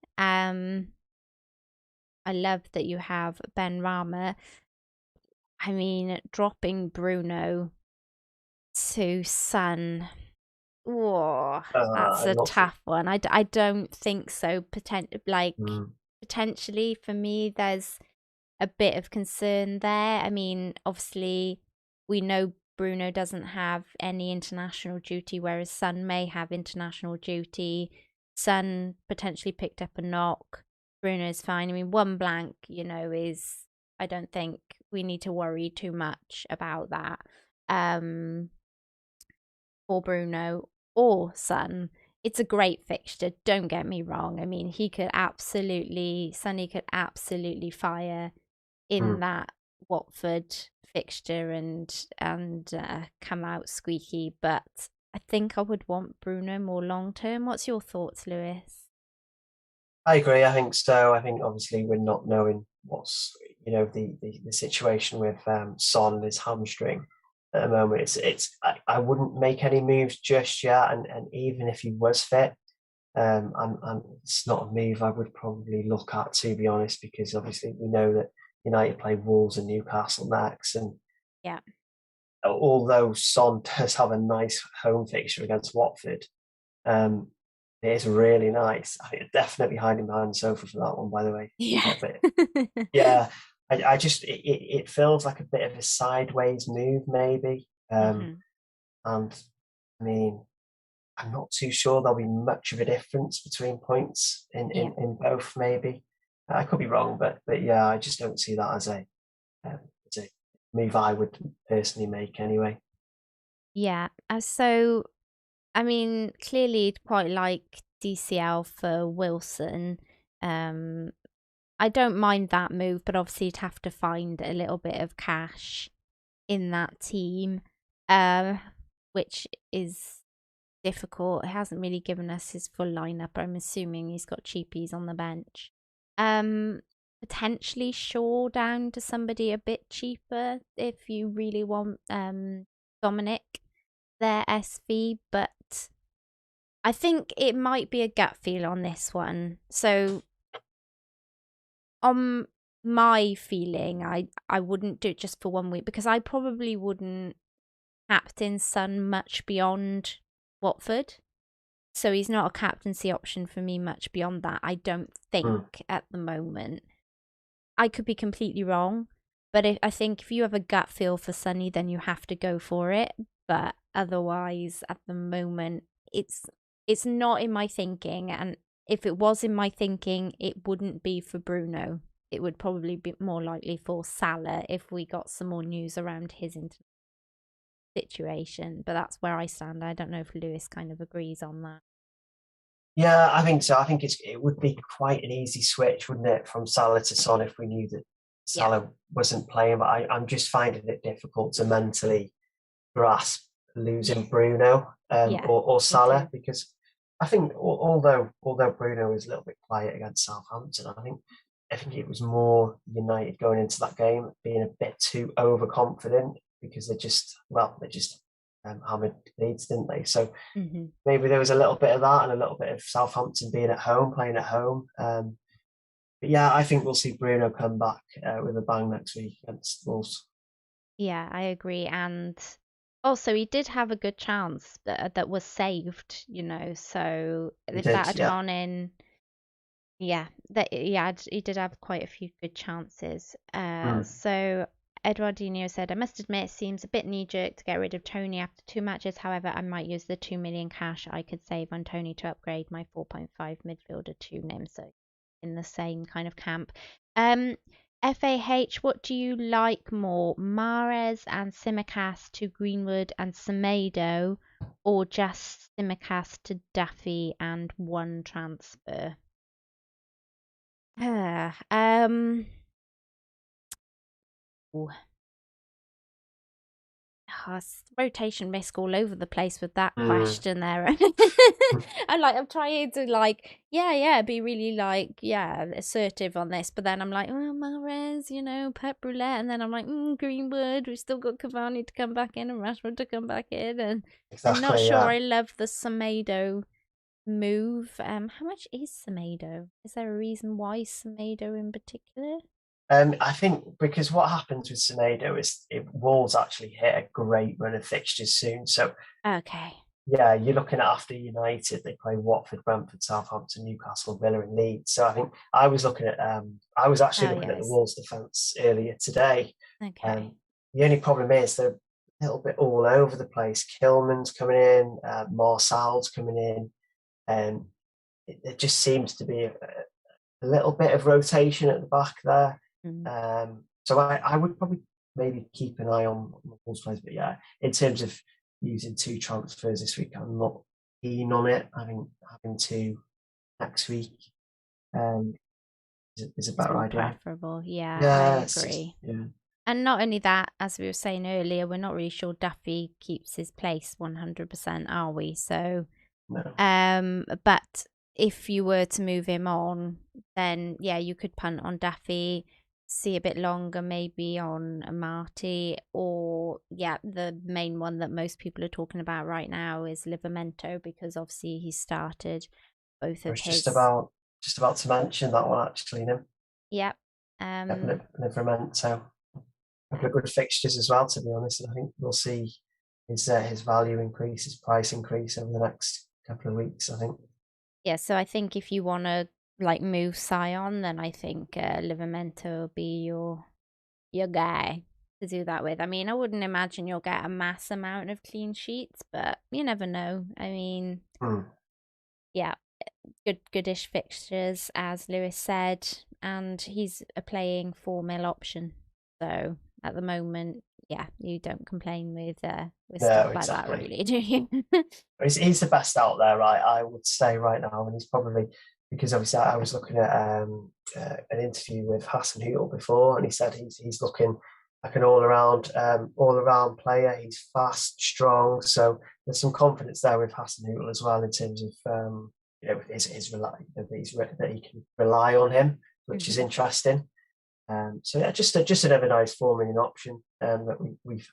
I love that you have Benrahma. I mean, dropping Bruno to Son. Whoa, that's I'm a not. tough one. I don't think so. Mm, Potentially for me, there's a bit of concern there. I mean, obviously, we know Bruno doesn't have any international duty, whereas Son may have international duty. Son potentially picked up a knock. Bruno's fine. I mean, one blank, is, I don't think we need to worry too much about that. For Bruno or Son. It's a great fixture, don't get me wrong. I mean, Sonny could absolutely fire in mm. that Watford fixture and come out squeaky, but I think I would want Bruno more long term. What's your thoughts, Lewis? I agree. I think so. I think obviously we're not knowing what's the situation with Son and his hamstring. at the moment. I wouldn't make any moves just yet, and even if he was fit, it's not a move I would probably look at, to be honest, because obviously we know that United play Wolves and Newcastle next, and Yeah. although Son does have a nice home fixture against Watford, um, it is really nice. I think definitely hiding behind the sofa for that one, by the way. Yeah. But yeah, I just it feels like a bit of a sideways move, maybe. And I mean, I'm not too sure there'll be much of a difference between points in both. Maybe I could be wrong, but yeah, I just don't see that as a move I would personally make anyway. Yeah. So, I mean, clearly you'd quite like DCL for Wilson. I don't mind that move, but obviously you'd have to find a little bit of cash in that team, which is difficult. It hasn't really given us his full lineup. I'm assuming he's got cheapies on the bench. Potentially Shaw down to somebody a bit cheaper if you really want Dominic, their SV, but I think it might be a gut feel on this one. So on my feeling, I wouldn't do it just for 1 week because I probably wouldn't captain Son much beyond Watford. So he's not a captaincy option for me much beyond that, I don't think, at the moment. I could be completely wrong, but I think if you have a gut feel for Sonny, then you have to go for it. But otherwise, at the moment, it's not in my thinking. And if it was in my thinking, it wouldn't be for Bruno. It would probably be more likely for Salah if we got some more news around his situation. But that's where I stand. I don't know if Lewis kind of agrees on that. Yeah, I think so. I think it would be quite an easy switch, wouldn't it, from Salah to Son if we knew that Salah wasn't playing. But I'm just finding it difficult to mentally grasp losing Bruno or Salah because I think although Bruno was a little bit quiet against Southampton, I think it was more United going into that game being a bit too overconfident because they just hammered Leeds, didn't they? So maybe there was a little bit of that and a little bit of Southampton being at home, playing at home. But yeah, I think we'll see Bruno come back with a bang next week against Wolves. Yeah, I agree. And also, he did have a good chance that was saved, so if that had gone in, he did have quite a few good chances. So Eduardino said, I must admit, it seems a bit knee-jerk to get rid of Tony after 2 matches. However, I might use the 2 million cash I could save on Tony to upgrade my 4.5 midfielder to Nim. So in the same kind of camp. FAH, what do you like more, Mahrez and Tsimikas to Greenwood and Semedo, or just Tsimikas to Duffy and 1 transfer? Rotation risk all over the place with that question there. I'm trying to be really assertive on this, but then I'm like, oh, Mahrez, Pep Roulette, and then I'm like, Greenwood, we've still got Cavani to come back in and Rashford to come back in, and I'm not sure I love the Semedo move. How much is Semedo? Is there a reason why Semedo in particular? I think because what happens with Semedo is Wolves actually hit a great run of fixtures soon. So okay, yeah, you're looking at after United, they play Watford, Brentford, Southampton, Newcastle, Villa, and Leeds. So I think I was looking at the Wolves defence earlier today. Okay. The only problem is they're a little bit all over the place. Kilman's coming in, Marsal's coming in, and it just seems to be a little bit of rotation at the back there. So I would probably maybe keep an eye on the Wolves players, but yeah, in terms of using 2 transfers this week, I'm not keen on it. I think having 2 next week is a better idea. Preferable, I agree. Yeah. And not only that, as we were saying earlier, we're not really sure Duffy keeps his place 100%, are we? So, no. But if you were to move him on, then you could punt on Duffy. see a bit longer maybe on Marty, or yeah, the main one that most people are talking about right now is Livramento, because obviously he started both I of was his. just about to mention that one actually. No, Yep. never meant so. A couple of good fixtures as well, to be honest. And I think we'll see his value increase, his price increase over the next couple of weeks. I think. Yeah, so I think if you want to like move Sion, then I think Livramento will be your guy to do that with. I mean, I wouldn't imagine you'll get a mass amount of clean sheets, but you never know. I mean, yeah, goodish fixtures, as Lewis said, and he's a playing 4 mil option. So at the moment, yeah, you don't complain with stuff No, like that, exactly. really, do you? He's the best out there, right? I would say right now, and he's probably because obviously I was looking at an interview with Hassan Hootel before, and he said he's looking like an all around player. He's fast, strong, so there's some confidence there with Hassan Hootel as well in terms of that he can rely on him, which is interesting. So yeah, just another nice 4 million option that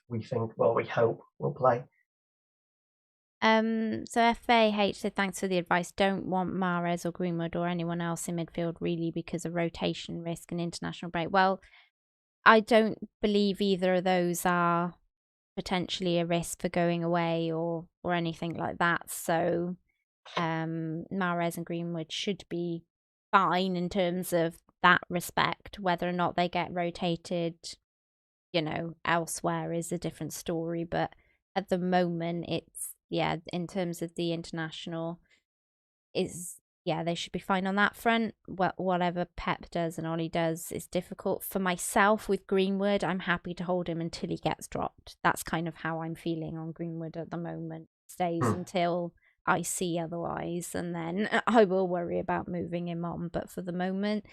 we think, well, we hope will play. So FAH said thanks for the advice. Don't want Mahrez or Greenwood or anyone else in midfield really because of rotation risk and international break. Well, I don't believe either of those are potentially a risk for going away or anything like that. So Mahrez and Greenwood should be fine in terms of that respect. Whether or not they get rotated, elsewhere is a different story. But at the moment, it's, yeah, in terms of the international, they should be fine on that front. Whatever Pep does and Ollie does is difficult. For myself with Greenwood, I'm happy to hold him until he gets dropped. That's kind of how I'm feeling on Greenwood at the moment. Stays until I see otherwise, and then I will worry about moving him on. But for the moment,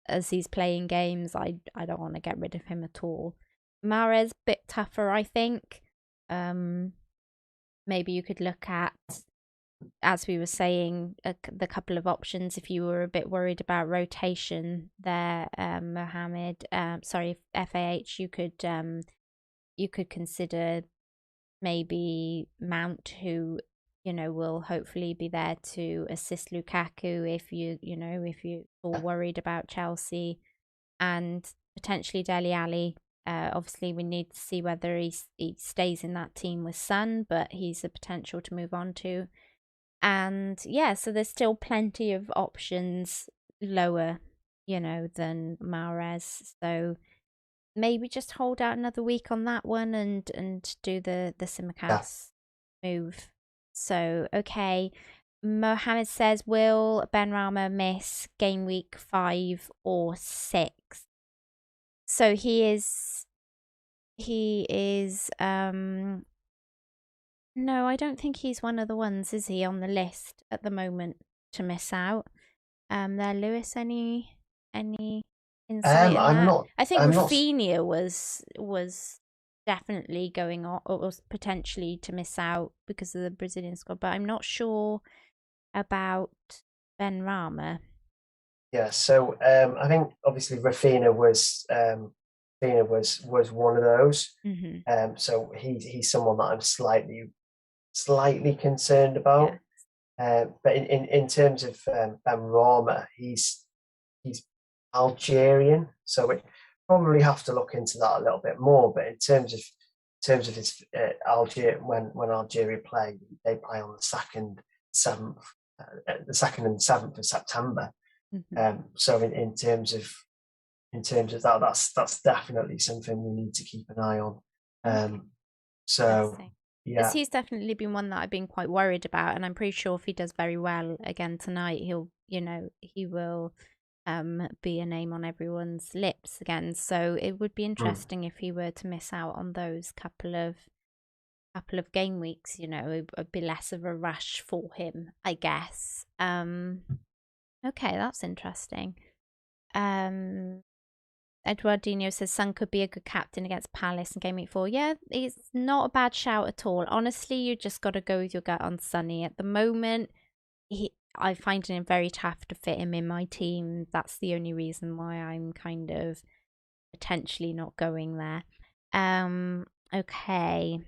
as he's playing games, I don't want to get rid of him at all. Mahrez, bit tougher, I think. Maybe you could look at, as we were saying, the couple of options if you were a bit worried about rotation there, Mohammed. Sorry, FAH. You could consider maybe Mount, who will hopefully be there to assist Lukaku if you're all worried about Chelsea, and potentially Dele Alli. Obviously, we need to see whether he stays in that team with Son, but he's a potential to move on to. And yeah, so there's still plenty of options lower, than Mahrez. So maybe just hold out another week on that one and do the Simicast move. So okay. Mohammed says, will Benrahma miss game week 5 or 6? So he is no, I don't think he's one of the ones, is he, on the list at the moment to miss out? There, Lewis, any insight in I'm that? not. I think I'm not. Rafinha was definitely going on, or was potentially to miss out because of the Brazilian squad, but I'm not sure about Benrahma. Yeah. So I think obviously Rafinha was one of those. So he's someone that I'm slightly concerned about. But in terms of Benrahma, he's Algerian, so we probably have to look into that a little bit more. But in terms of his Algeria, when Algeria play, they play on the 2nd and 7th of September. So in terms of that, that's definitely something we need to keep an eye on. So yeah, because he's definitely been one that I've been quite worried about, and I'm pretty sure if he does very well again tonight, he will be a name on everyone's lips again. So it would be interesting if he were to miss out on those couple of game weeks. It would be less of a rush for him, I guess. Okay, that's interesting. Eduardino says Son could be a good captain against Palace in game week 4. Yeah, it's not a bad shout at all. Honestly, you just got to go with your gut on Sonny. At the moment, I find it very tough to fit him in my team. That's the only reason why I'm kind of potentially not going there. Okay.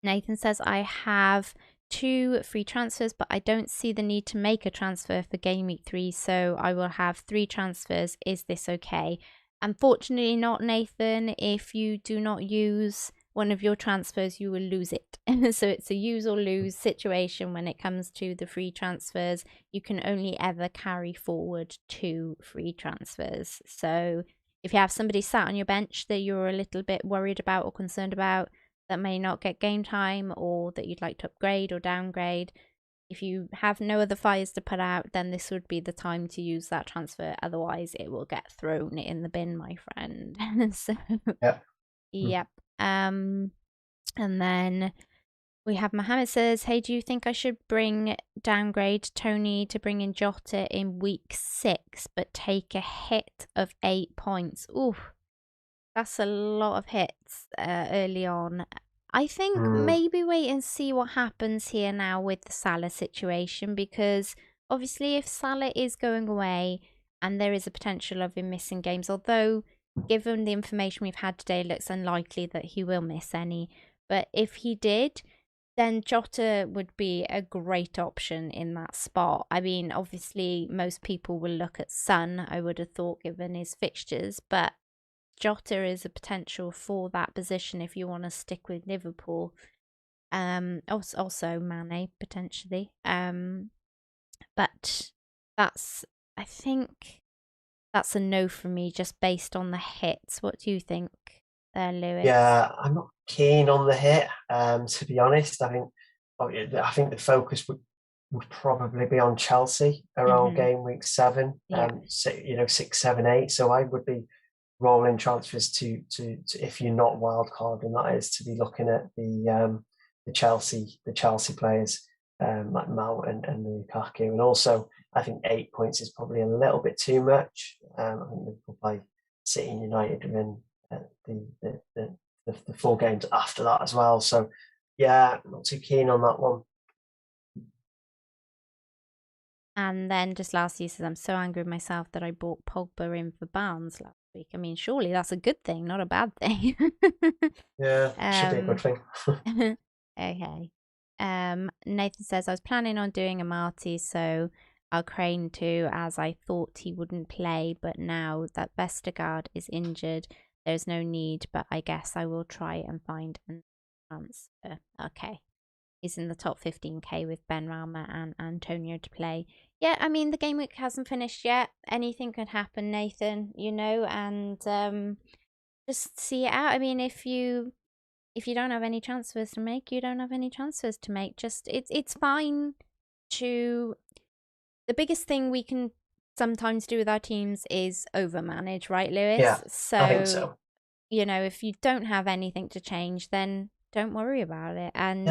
Nathan says, I have 2 free transfers, but I don't see the need to make a transfer for game week 3, so I will have 3 transfers. Is this okay? Unfortunately not, Nathan. If you do not use one of your transfers, you will lose it. So it's a use or lose situation when it comes to the free transfers. You can only ever carry forward 2 free transfers. So if you have somebody sat on your bench that you're a little bit worried about or concerned about, that may not get game time, or that you'd like to upgrade or downgrade, if you have no other fires to put out, then this would be the time to use that transfer. Otherwise, it will get thrown in the bin, my friend. So, yep. And then we have Mohammed says, hey, do you think I should downgrade Tony to bring in Jota in week 6, but take a hit of 8 points? Ooh, that's a lot of hits early on. I think maybe wait and see what happens here now with the Salah situation, because obviously if Salah is going away and there is a potential of him missing games, although given the information we've had today, it looks unlikely that he will miss any. But if he did, then Jota would be a great option in that spot. I mean, obviously most people will look at Son, I would have thought, given his fixtures, but Jota is a potential for that position if you want to stick with Liverpool. Also Mane potentially. But I think that's a no from me, just based on the hits. What do you think there, Lewis? Yeah, I'm not keen on the hit. To be honest, I think the focus would probably be on Chelsea around game week 7, 6, 7, 8. So I would be rolling transfers to if you're not wild card, and that is to be looking at the Chelsea players like Mount and Lukaku, and also I think 8 points is probably a little bit too much. I think Liverpool play City and United and the 4 games after that as well. So yeah, not too keen on that one. And then just lastly, he says, I'm so angry with myself that I bought Pogba in for Barnes last week. I mean, surely that's a good thing, not a bad thing. Yeah, should be a good thing. Okay. Nathan says, I was planning on doing a Marty, so I'll crane too, as I thought he wouldn't play, but now that Vestergaard is injured, there's no need, but I guess I will try and find an answer. Okay. He's in the top 15k with Benrahma and Antonio to play. Yeah, I mean, the game week hasn't finished yet. Anything could happen, Nathan, and just see it out. I mean, if you don't have any transfers to make, you don't have any transfers to make. Just it's fine to. The biggest thing we can sometimes do with our teams is overmanage, right, Lewis? Yeah, I think so. If you don't have anything to change, then don't worry about it. And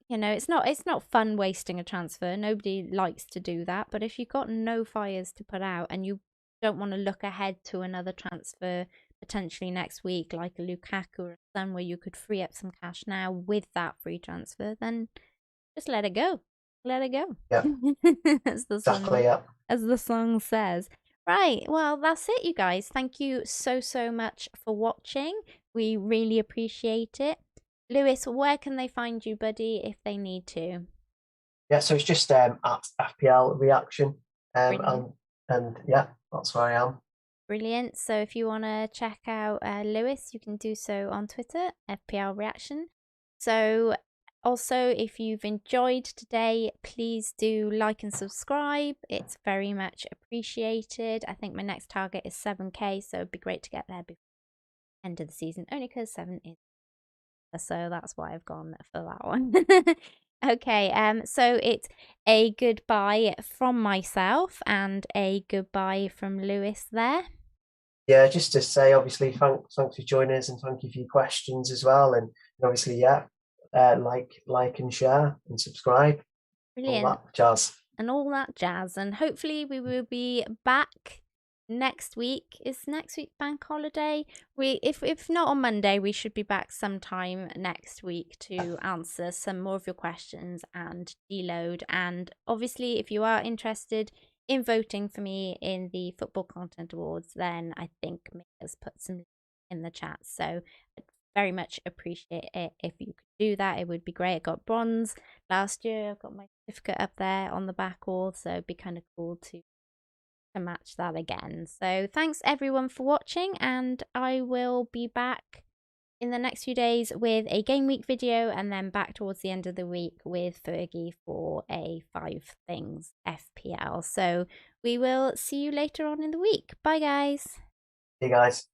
it's not fun wasting a transfer. Nobody likes to do that. But if you've got no fires to put out and you don't want to look ahead to another transfer potentially next week, like a Lukaku or a Son, where you could free up some cash now with that free transfer, then just let it go. Let it go. Yeah. As the song says. Right, well, that's it, you guys. Thank you so much for watching. We really appreciate it. Lewis, where can they find you, buddy, if they need to? Yeah, so it's just at FPL Reaction. And yeah, that's where I am. Brilliant. So if you want to check out Lewis, you can do so on Twitter, FPL Reaction. So also, if you've enjoyed today, please do like and subscribe. It's very much appreciated. I think my next target is 7k, so it'd be great to get there before the end of the season, only because 7 is. So that's why I've gone for that one. Okay, so it's a goodbye from myself and a goodbye from Lewis there. Yeah, just to say, obviously, thanks for joining us, and thank you for your questions as well. And obviously, yeah, like and share and subscribe. Brilliant. All that jazz. And all that jazz. And hopefully we will be back next week. Is next week bank holiday? If not on Monday, we should be back sometime next week to answer some more of your questions and deload. And obviously, if you are interested in voting for me in the Football Content Awards, then I think Mia's put some in the chat. So I'd very much appreciate it if you could do that. It would be great. I got bronze last year. I've got my certificate up there on the back wall, so it'd be kind of cool to match that again. So thanks everyone for watching, and I will be back in the next few days with a game week video, and then back towards the end of the week with Fergie for a 5 things FPL. So we will see you later on in the week. Bye guys. Hey guys.